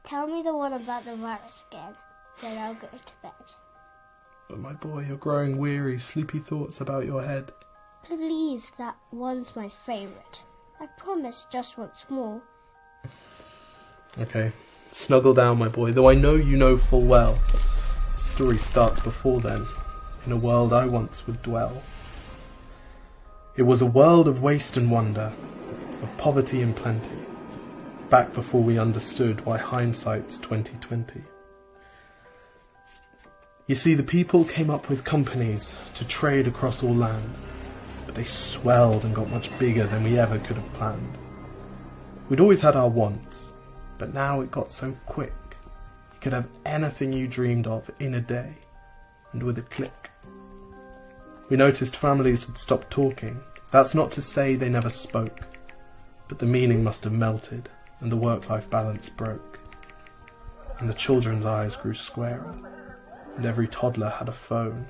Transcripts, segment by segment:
Tell me the one about the virus again, then I'll go to bed. But my boy, you're growing weary, sleepy thoughts about your head. Please, that one's my favourite. I promise just once more. Okay, snuggle down, my boy, though I know you know full well. The story starts before then, in a world I once would dwell. It was a world of waste and wonder, of poverty and plenty, back before we understood why hindsight's 2020. You see, the people came up with companies to trade across all lands, but they swelled and got much bigger than we ever could have planned. We'd always had our wants, but now it got so quick. You could have anything you dreamed of in a day, and with a click. We noticed families had stopped talking. That's not to say they never spoke, but the meaning must have melted, and the work-life balance broke. And the children's eyes grew squarer, and every toddler had a phone.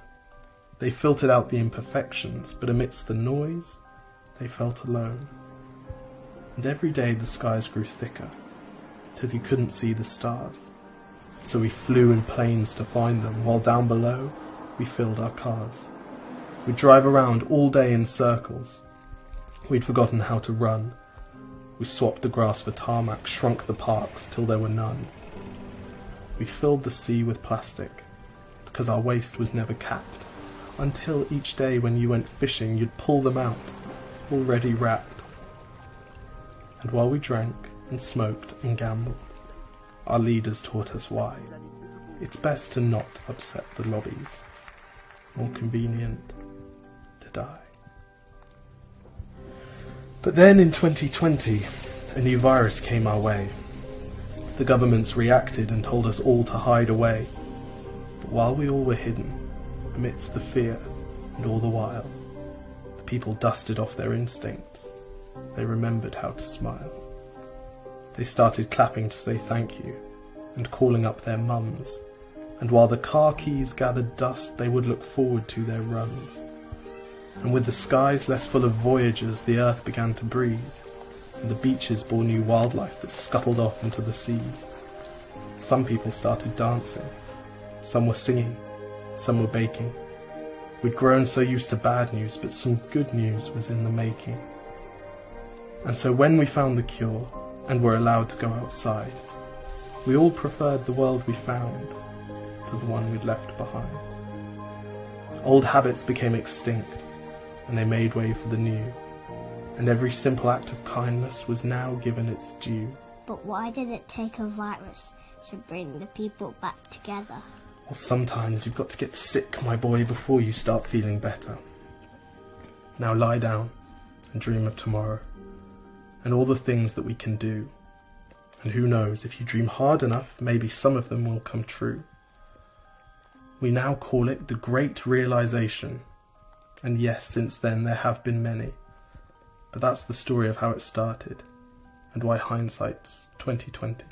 They filtered out the imperfections, but amidst the noise, they felt alone. And every day the skies grew thicker, till you couldn't see the stars. So we flew in planes to find them, while down below we filled our cars. We'd drive around all day in circles. We'd forgotten how to run. We swapped the grass for tarmac, shrunk the parks till there were none. We filled the sea with plastic, because our waste was never capped, until each day when you went fishing you'd pull them out, already wrapped. And while we drank and smoked and gambled, our leaders taught us why. It's best to not upset the lobbies. More convenient to die. But then in 2020, a new virus came our way. The governments reacted and told us all to hide away. But while we all were hidden, amidst the fear and all the while, the people dusted off their instincts. They remembered how to smile. They started clapping to say thank you and calling up their mums. And while the car keys gathered dust, they would look forward to their runs. And with the skies less full of voyagers, the earth began to breathe, and the beaches bore new wildlife that scuttled off into the seas. Some people started dancing, some were singing, some were baking. We'd grown so used to bad news, but some good news was in the making. And so when we found the cure, and were allowed to go outside, we all preferred the world we found to the one we'd left behind. Old habits became extinct, and they made way for the new, and every simple act of kindness was now given its due. But why did it take a virus to bring the people back together? Well, sometimes you've got to get sick, my boy, before you start feeling better. Now lie down and dream of tomorrow, and all the things that we can do. And who knows, if you dream hard enough, maybe some of them will come true. We now call it the Great Realization. And yes, since then there have been many. But that's the story of how it started, and why hindsight's 2020.